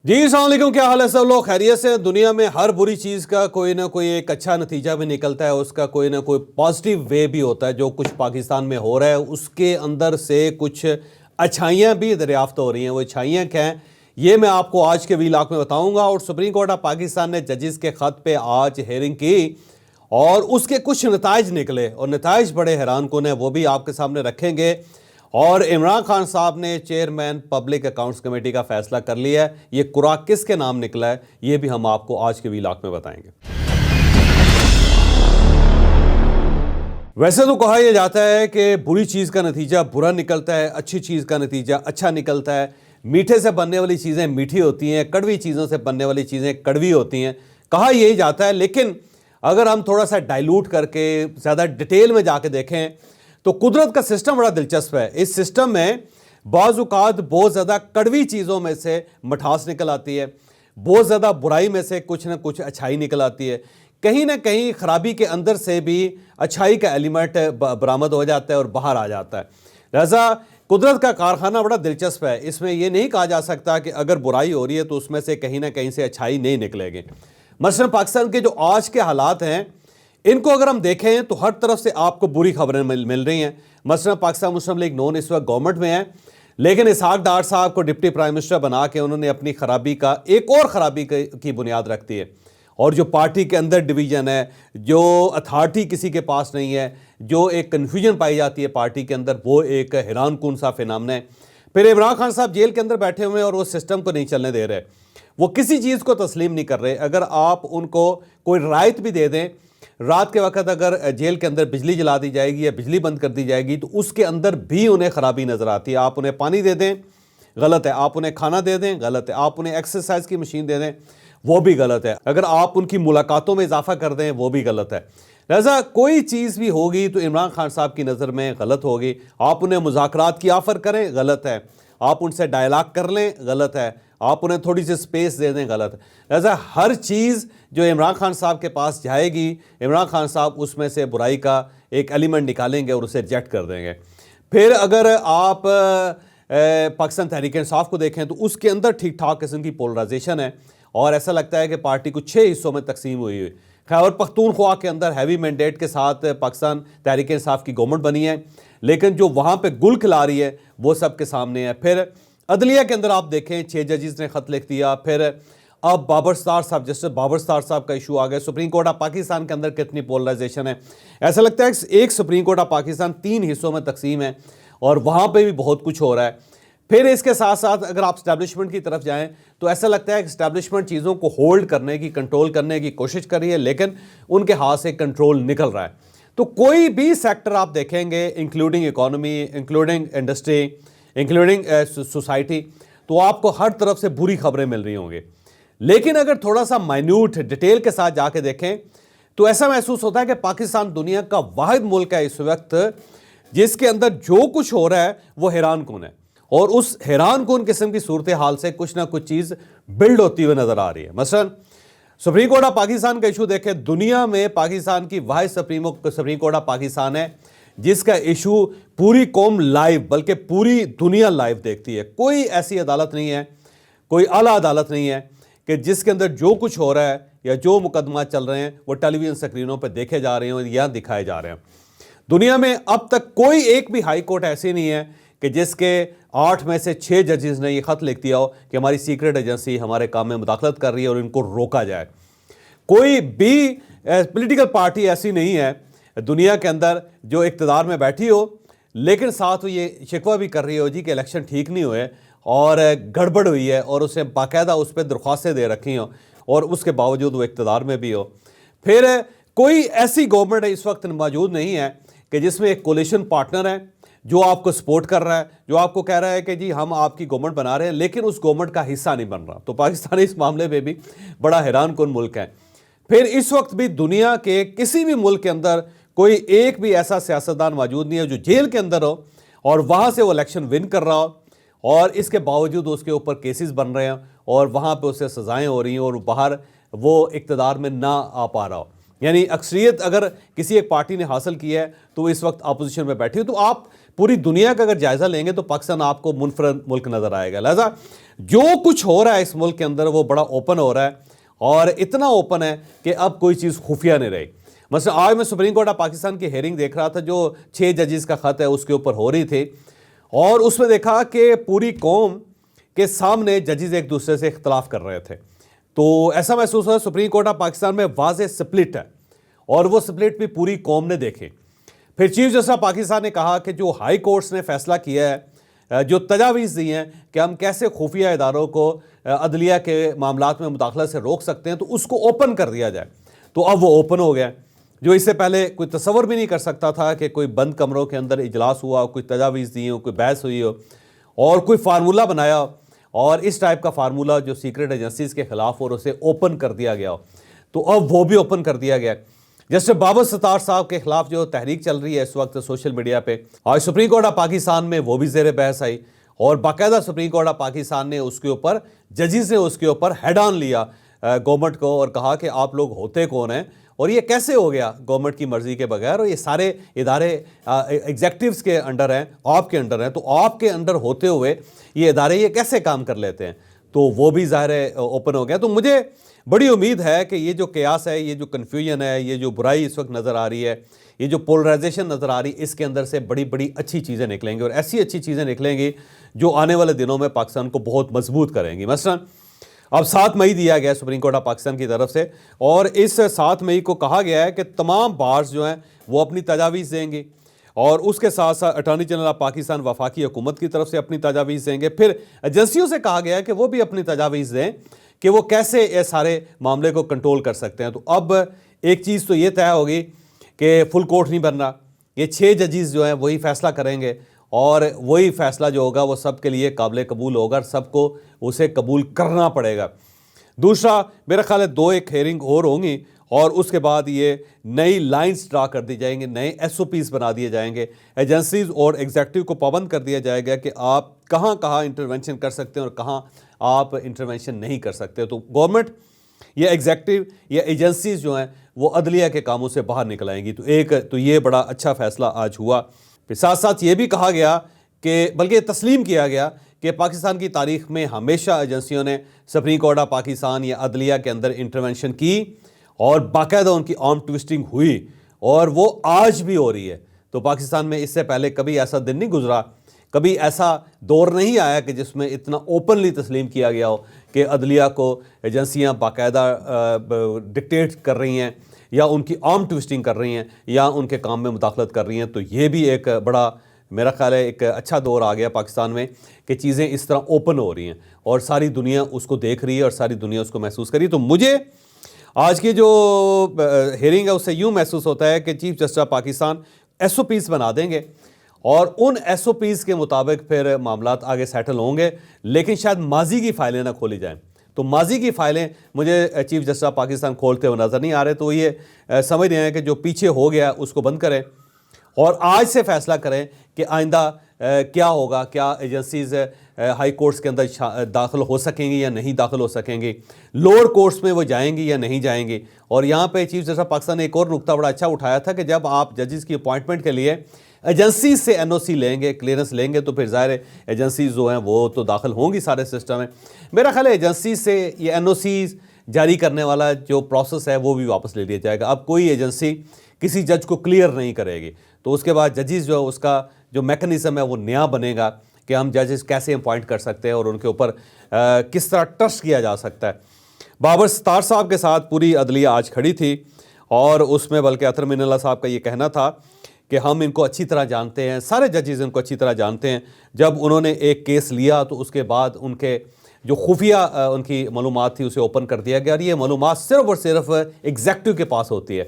جی السلام علیکم، کیا حال ہے سب لوگ؟ خیریت سے؟ دنیا میں ہر بری چیز کا کوئی نہ کوئی ایک اچھا نتیجہ بھی نکلتا ہے، اس کا کوئی نہ کوئی پازیٹیو وے بھی ہوتا ہے۔ جو کچھ پاکستان میں ہو رہا ہے اس کے اندر سے کچھ اچھائیاں بھی دریافت ہو رہی ہیں۔ وہ اچھائیاں کیا ہیں یہ میں آپ کو آج کے ویلاگ میں بتاؤں گا۔ اور سپریم کورٹ آف پاکستان نے ججز کے خط پہ آج ہیئرنگ کی اور اس کے کچھ نتائج نکلے، اور نتائج بڑے حیران کن ہیں، وہ بھی آپ کے سامنے رکھیں گے۔ اور عمران خان صاحب نے چیئرمین پبلک اکاؤنٹس کمیٹی کا فیصلہ کر لیا ہے۔ یہ قرعہ کس کے نام نکلا ہے یہ بھی ہم آپ کو آج کے ویلاگ میں بتائیں گے۔ ویسے تو کہا یہ جاتا ہے کہ بری چیز کا نتیجہ برا نکلتا ہے، اچھی چیز کا نتیجہ اچھا نکلتا ہے۔ میٹھے سے بننے والی چیزیں میٹھی ہوتی ہیں، کڑوی چیزوں سے بننے والی چیزیں کڑوی ہوتی ہیں، کہا یہی جاتا ہے۔ لیکن اگر ہم تھوڑا سا ڈائلوٹ کر کے زیادہ ڈیٹیل میں جا کے دیکھیں تو قدرت کا سسٹم بڑا دلچسپ ہے۔ اس سسٹم میں بعض اوقات بہت زیادہ کڑوی چیزوں میں سے مٹھاس نکل آتی ہے، بہت زیادہ برائی میں سے کچھ نہ کچھ اچھائی نکل آتی ہے، کہیں نہ کہیں خرابی کے اندر سے بھی اچھائی کا ایلیمنٹ برآمد ہو جاتا ہے اور باہر آ جاتا ہے۔ لہذا قدرت کا کارخانہ بڑا دلچسپ ہے۔ اس میں یہ نہیں کہا جا سکتا کہ اگر برائی ہو رہی ہے تو اس میں سے کہیں نہ کہیں سے اچھائی نہیں نکلے گی۔ مثلا پاکستان کے جو آج کے حالات ہیں ان کو اگر ہم دیکھیں تو ہر طرف سے آپ کو بری خبریں مل رہی ہیں۔ مثلا پاکستان مسلم لیگ نون اس وقت گورنمنٹ میں ہے، لیکن اسحاق ڈار صاحب کو ڈپٹی پرائم منسٹر بنا کے انہوں نے اپنی خرابی کا ایک اور خرابی کی بنیاد رکھ دی ہے۔ اور جو پارٹی کے اندر ڈویژن ہے، جو اتھارٹی کسی کے پاس نہیں ہے، جو ایک کنفیوژن پائی جاتی ہے پارٹی کے اندر، وہ ایک حیران کن سا فینامنا ہے۔ پھر عمران خان صاحب جیل کے اندر بیٹھے ہوئے ہیں اور وہ سسٹم کو نہیں چلنے دے رہے، وہ کسی چیز کو تسلیم نہیں کر رہے۔ اگر آپ ان کو کوئی رعایت بھی دے دیں، رات کے وقت اگر جیل کے اندر بجلی جلا دی جائے گی یا بجلی بند کر دی جائے گی تو اس کے اندر بھی انہیں خرابی نظر آتی ہے۔ آپ انہیں پانی دے دیں غلط ہے، آپ انہیں کھانا دے دیں غلط ہے، آپ انہیں ایکسرسائز کی مشین دے دیں وہ بھی غلط ہے، اگر آپ ان کی ملاقاتوں میں اضافہ کر دیں وہ بھی غلط ہے۔ لہذا کوئی چیز بھی ہوگی تو عمران خان صاحب کی نظر میں غلط ہوگی۔ آپ انہیں مذاکرات کی آفر کریں غلط ہے، آپ ان سے ڈائلاگ کر لیں غلط ہے، آپ انہیں تھوڑی سی سپیس دے دیں غلط ہے۔ لہذا ہر چیز جو عمران خان صاحب کے پاس جائے گی، عمران خان صاحب اس میں سے برائی کا ایک ایلیمنٹ نکالیں گے اور اسے ریجیکٹ کر دیں گے۔ پھر اگر آپ پاکستان تحریک انصاف کو دیکھیں تو اس کے اندر ٹھیک ٹھاک قسم کی پولرائزیشن ہے اور ایسا لگتا ہے کہ پارٹی کو 6 حصوں میں تقسیم ہوئی ہوئی۔ خیبر پختونخوا کے اندر ہیوی مینڈیٹ کے ساتھ پاکستان تحریک انصاف کی گورنمنٹ بنی ہے، لیکن جو وہاں پہ گل کھلا رہی ہے وہ سب کے سامنے ہے۔ پھر عدلیہ کے اندر آپ دیکھیں 6 ججز نے خط لکھ دیا۔ پھر اب بابر ستار صاحب، جسٹس بابر ستار صاحب کا ایشو آ گیا۔ سپریم کورٹ آف پاکستان کے اندر کتنی پولرائزیشن ہے، ایسا لگتا ہے ایک سپریم کورٹ آف پاکستان 3 حصوں میں تقسیم ہے اور وہاں پہ بھی بہت کچھ ہو رہا ہے۔ پھر اس کے ساتھ ساتھ اگر آپ اسٹیبلشمنٹ کی طرف جائیں تو ایسا لگتا ہے کہ اسٹیبلشمنٹ چیزوں کو ہولڈ کرنے کی، کنٹرول کرنے کی کوشش کر رہی ہے، لیکن ان کے ہاتھ سے کنٹرول نکل رہا ہے۔ تو کوئی بھی سیکٹر آپ دیکھیں گے، including economy, including industry, including society, تو آپ کو ہر طرف سے بری خبریں مل رہی ہوں گی۔ لیکن اگر تھوڑا سا مائنیوٹ ڈیٹیل کے ساتھ جا کے دیکھیں تو ایسا محسوس ہوتا ہے کہ پاکستان دنیا کا واحد ملک ہے اس وقت جس کے اندر جو کچھ ہو رہا ہے وہ حیران کن ہے، اور اس حیران کن قسم کی صورتحال سے کچھ نہ کچھ چیز بلڈ ہوتی ہوئی نظر آ رہی ہے۔ مثلا سپریم کورٹ آف پاکستان کا ایشو دیکھیں، دنیا میں پاکستان کی واحد سپریم کورٹ آف پاکستان ہے جس کا ایشو پوری قوم لائیو، بلکہ پوری دنیا لائیو دیکھتی ہے۔ کوئی ایسی عدالت نہیں ہے، کوئی اعلیٰ عدالت نہیں ہے کہ جس کے اندر جو کچھ ہو رہا ہے یا جو مقدمات چل رہے ہیں وہ ٹیلی ویژن سکرینوں پہ دیکھے جا رہے ہیں یا دکھائے جا رہے ہیں۔ دنیا میں اب تک کوئی ایک بھی ہائی کورٹ ایسی نہیں ہے کہ جس کے 8 میں سے 6 ججز نے یہ خط لکھ دیا ہو کہ ہماری سیکرٹ ایجنسی ہمارے کام میں مداخلت کر رہی ہے اور ان کو روکا جائے۔ کوئی بھی پولیٹیکل پارٹی ایسی نہیں ہے دنیا کے اندر جو اقتدار میں بیٹھی ہو لیکن ساتھ یہ شکوہ بھی کر رہی ہو جی کہ الیکشن ٹھیک نہیں ہوئے اور گڑبڑ ہوئی ہے، اور اسے باقاعدہ اس پہ درخواستیں دے رکھی ہوں اور اس کے باوجود وہ اقتدار میں بھی ہو۔ پھر کوئی ایسی گورنمنٹ اس وقت موجود نہیں ہے کہ جس میں ایک کولیشن پارٹنر ہے جو آپ کو سپورٹ کر رہا ہے، جو آپ کو کہہ رہا ہے کہ جی ہم آپ کی گورنمنٹ بنا رہے ہیں لیکن اس گورنمنٹ کا حصہ نہیں بن رہا۔ تو پاکستان اس معاملے میں بھی بڑا حیران کن ملک ہے۔ پھر اس وقت بھی دنیا کے کسی بھی ملک کے اندر کوئی ایک بھی ایسا سیاستدان موجود نہیں ہے جو جیل کے اندر ہو اور وہاں سے وہ الیکشن ون کر رہا ہو اور اس کے باوجود اس کے اوپر کیسز بن رہے ہیں اور وہاں پہ اسے سزائیں ہو رہی ہیں اور باہر وہ اقتدار میں نہ آ پا رہا ہو۔ یعنی اکثریت اگر کسی ایک پارٹی نے حاصل کی ہے تو اس وقت اپوزیشن میں بیٹھی ہو۔ تو آپ پوری دنیا کا اگر جائزہ لیں گے تو پاکستان آپ کو منفرد ملک نظر آئے گا. لہذا جو کچھ ہو رہا ہے اس ملک کے اندر وہ بڑا اوپن ہو رہا ہے, اور اتنا اوپن ہے کہ اب کوئی چیز خفیہ نہیں رہی. مثلا آج میں سپریم کورٹ آف پاکستان کی ہیئرنگ دیکھ رہا تھا جو 6 ججز کا خط ہے اس کے اوپر ہو رہی تھی, اور اس میں دیکھا کہ پوری قوم کے سامنے ججز ایک دوسرے سے اختلاف کر رہے تھے. تو ایسا محسوس ہوا سپریم کورٹ آف پاکستان میں واضح سپلٹ ہے, اور وہ سپلٹ بھی پوری قوم نے دیکھے. پھر چیف جسٹس آف پاکستان نے کہا کہ جو ہائی کورٹس نے فیصلہ کیا ہے, جو تجاویز دی ہیں کہ ہم کیسے خفیہ اداروں کو عدلیہ کے معاملات میں مداخلت سے روک سکتے ہیں, تو اس کو اوپن کر دیا جائے. تو اب وہ اوپن ہو گیا, جو اس سے پہلے کوئی تصور بھی نہیں کر سکتا تھا کہ کوئی بند کمروں کے اندر اجلاس ہوا, کوئی تجاویز دی ہو, کوئی بحث ہوئی ہو, اور کوئی فارمولہ بنایا, اور اس ٹائپ کا فارمولہ جو سیکرٹ ایجنسیز کے خلاف اور اسے اوپن کر دیا گیا. تو اب وہ بھی اوپن کر دیا گیا. جسٹس بابر ستار صاحب کے خلاف جو تحریک چل رہی ہے اس وقت سوشل میڈیا پہ, آج سپریم کورٹ آف پاکستان میں وہ بھی زیر بحث آئی, اور باقاعدہ سپریم کورٹ آف پاکستان نے اس کے اوپر ججز نے اس کے اوپر ہیڈ آن لیا گورنمنٹ کو, اور کہا کہ آپ لوگ ہوتے کون ہیں, اور یہ کیسے ہو گیا گورنمنٹ کی مرضی کے بغیر, اور یہ سارے ادارے ایگزیکٹوز کے انڈر ہیں, آپ کے انڈر ہیں, تو آپ کے انڈر ہوتے ہوئے یہ ادارے یہ کیسے کام کر لیتے ہیں. تو وہ بھی ظاہر ہے اوپن ہو گیا. تو مجھے بڑی امید ہے کہ یہ جو قیاس ہے, یہ جو کنفیوژن ہے, یہ جو برائی اس وقت نظر آ رہی ہے, یہ جو پولرائزیشن نظر آ رہی ہے, اس کے اندر سے بڑی بڑی اچھی چیزیں نکلیں گی, اور ایسی اچھی چیزیں نکلیں گی جو آنے والے دنوں میں پاکستان کو بہت مضبوط کریں گی. مثلا اب 7 مئی دیا گیا سپریم کورٹ آف پاکستان کی طرف سے, اور اس 7 مئی کو کہا گیا ہے کہ تمام بارز جو ہیں وہ اپنی تجاویز دیں گی, اور اس کے ساتھ ساتھ اٹارنی جنرل آف پاکستان وفاقی حکومت کی طرف سے اپنی تجاویز دیں گے. پھر ایجنسیوں سے کہا گیا ہے کہ وہ بھی اپنی تجاویز دیں کہ وہ کیسے یہ سارے معاملے کو کنٹرول کر سکتے ہیں. تو اب ایک چیز تو یہ طے ہوگی کہ فل کورٹ نہیں بننا, یہ 6 ججز جو ہیں وہی فیصلہ کریں گے, اور وہی فیصلہ جو ہوگا وہ سب کے لیے قابل قبول ہوگا, اور سب کو اسے قبول کرنا پڑے گا. دوسرا میرا خیال ہے 2 ایک ہیئرنگ اور ہوں گی, اور اس کے بعد یہ نئی لائنز ڈرا کر دی جائیں گے, نئے SOPs بنا دیے جائیں گے. ایجنسیز اور ایگزیکٹو کو پابند کر دیا جائے گا کہ آپ کہاں کہاں انٹرونشن کر سکتے ہیں اور کہاں آپ انٹرونشن نہیں کر سکتے. تو گورنمنٹ یا ایگزیکٹو یا ایجنسیز جو ہیں وہ عدلیہ کے کاموں سے باہر نکل آئیں گی. تو یہ بڑا اچھا فیصلہ آج ہوا. پھر ساتھ ساتھ یہ بھی کہا گیا کہ بلکہ تسلیم کیا گیا کہ پاکستان کی تاریخ میں ہمیشہ ایجنسیوں نے سپریم کورٹ آف پاکستان یا عدلیہ کے اندر انٹرونشن کی, اور باقاعدہ ان کی آرم ٹوسٹنگ ہوئی, اور وہ آج بھی ہو رہی ہے. تو پاکستان میں اس سے پہلے کبھی ایسا دن نہیں گزرا, کبھی ایسا دور نہیں آیا کہ جس میں اتنا اوپنلی تسلیم کیا گیا ہو کہ عدلیہ کو ایجنسیاں باقاعدہ ڈکٹیٹ کر رہی ہیں, یا ان کی آرم ٹوسٹنگ کر رہی ہیں, یا ان کے کام میں مداخلت کر رہی ہیں. تو یہ بھی ایک بڑا میرا خیال ہے ایک اچھا دور آ گیا پاکستان میں کہ چیزیں اس طرح اوپن ہو رہی ہیں, اور ساری دنیا اس کو دیکھ رہی ہے, اور ساری دنیا اس کو محسوس کر رہی ہے. تو مجھے آج کی جو ہیئرنگ ہے اس سے یوں محسوس ہوتا ہے کہ chief justice of Pakistan SOPs بنا دیں گے, اور ان SOPs کے مطابق پھر معاملات آگے سیٹل ہوں گے. لیکن شاید ماضی کی فائلیں نہ کھولی جائیں. تو ماضی کی فائلیں مجھے چیف جسٹس آف پاکستان کھولتے ہوئے نظر نہیں آ رہے. تو یہ سمجھ رہے ہیں کہ جو پیچھے ہو گیا اس کو بند کریں, اور آج سے فیصلہ کریں کہ آئندہ کیا ہوگا, کیا ایجنسیز ہائی کورٹس کے اندر داخل ہو سکیں گی یا نہیں داخل ہو سکیں گی, لوور کورٹس میں وہ جائیں گی یا نہیں جائیں گی. اور یہاں پہ چیف جسٹس آف پاکستان نے ایک اور نقطہ بڑا اچھا اٹھایا تھا کہ جب آپ ججز کی اپوائنٹمنٹ کے لیے ایجنسیز سے NOC لیں گے, کلیئرنس لیں گے, تو پھر ظاہر ایجنسیز جو ہیں وہ تو داخل ہوں گی سارے سسٹم میں. میرا خیال ہے ایجنسیز سے یہ NOCs جاری کرنے والا جو پروسیس ہے وہ بھی واپس لے لیا جائے گا. اب کوئی ایجنسی کسی جج کو کلیئر نہیں کرے گی, تو اس کے بعد ججز جو ہے اس کا جو میکنزم ہے وہ نیا بنے گا کہ ہم ججز کیسے اپوائنٹ کر سکتے ہیں اور ان کے اوپر کس طرح ٹرسٹ کیا جا سکتا ہے. بابر ستار صاحب کے ساتھ پوری عدلیہ آج کھڑی تھی, اور اس میں بلکہ اطہر من اللہ صاحب کا یہ کہنا تھا کہ ہم ان کو اچھی طرح جانتے ہیں, سارے ججز ان کو اچھی طرح جانتے ہیں. جب انہوں نے ایک کیس لیا تو اس کے بعد ان کے جو خفیہ ان کی معلومات تھی اسے اوپن کر دیا گیا, اور یہ معلومات صرف اور صرف ایگزیکٹو کے پاس ہوتی ہے,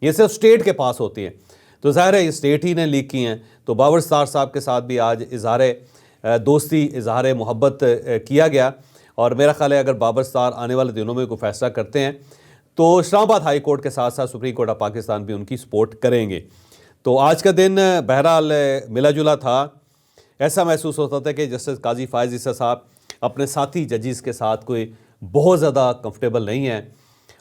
یہ صرف اسٹیٹ کے پاس ہوتی ہے. تو ظاہر ہے یہ اسٹیٹ ہی نے لیک کی ہیں. تو بابر ستار صاحب کے ساتھ بھی آج اظہار دوستی, اظہار محبت کیا گیا, اور میرا خیال ہے اگر بابر ستار آنے والے دنوں میں کوئی فیصلہ کرتے ہیں تو اسلام آباد ہائی کورٹ کے ساتھ ساتھ سپریم کورٹ آف پاکستان بھی ان کی سپورٹ کریں گے. تو آج کا دن بہرحال ملا جلا تھا. ایسا محسوس ہوتا تھا کہ جسٹس قاضی فائز عیسیٰ صاحب اپنے ساتھی ججز کے ساتھ کوئی بہت زیادہ کمفرٹیبل نہیں ہیں,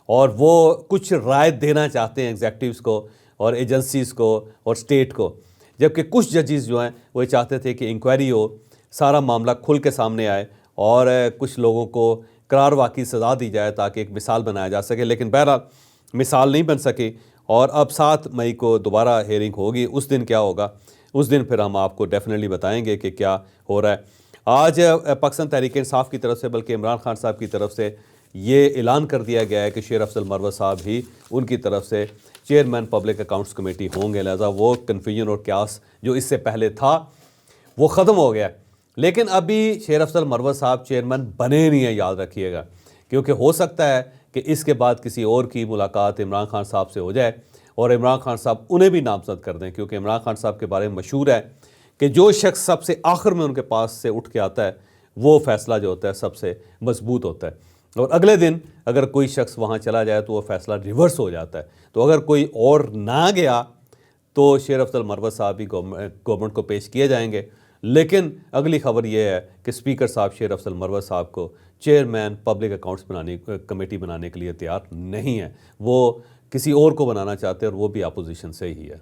اور وہ کچھ رائے دینا چاہتے ہیں ایگزیکٹوز کو اور ایجنسیز کو اور اسٹیٹ کو. جبکہ کچھ ججز جو ہیں وہ چاہتے تھے کہ انکوائری ہو، سارا معاملہ کھل کے سامنے آئے اور کچھ لوگوں کو قرار واقعی سزا دی جائے تاکہ ایک مثال بنایا جا سکے، لیکن بہرحال مثال نہیں بن سکی اور اب 7 مئی کو دوبارہ ہیئرنگ ہوگی۔ اس دن کیا ہوگا، اس دن پھر ہم آپ کو ڈیفینیٹلی بتائیں گے کہ کیا ہو رہا ہے۔ آج پاکستان تحریک انصاف کی طرف سے بلکہ عمران خان صاحب کی طرف سے یہ اعلان کر دیا گیا ہے کہ شیر افضل مروت صاحب ہی ان کی طرف سے چیئرمین پبلک اکاؤنٹس کمیٹی ہوں گے، لہذا وہ کنفیوژن اور کیاس جو اس سے پہلے تھا وہ ختم ہو گیا۔ لیکن ابھی شیر افضل مروت صاحب چیئرمین بنے نہیں ہیں، یاد رکھیے گا، کیونکہ ہو سکتا ہے کہ اس کے بعد کسی اور کی ملاقات عمران خان صاحب سے ہو جائے اور عمران خان صاحب انہیں بھی نامزد کر دیں، کیونکہ عمران خان صاحب کے بارے میں مشہور ہے کہ جو شخص سب سے آخر میں ان کے پاس سے اٹھ کے آتا ہے وہ فیصلہ جو ہوتا ہے سب سے مضبوط ہوتا ہے، اور اگلے دن اگر کوئی شخص وہاں چلا جائے تو وہ فیصلہ ریورس ہو جاتا ہے۔ تو اگر کوئی اور نہ گیا تو شیر افضل مروت صاحب بھی گورنمنٹ کو پیش کیے جائیں گے، لیکن اگلی خبر یہ ہے کہ اسپیکر صاحب شیر افضل مروت صاحب کو چیئرمین پبلک اکاؤنٹس کمیٹی بنانے کے لیے تیار نہیں ہے، وہ کسی اور کو بنانا چاہتے ہیں اور وہ بھی اپوزیشن سے ہی ہے۔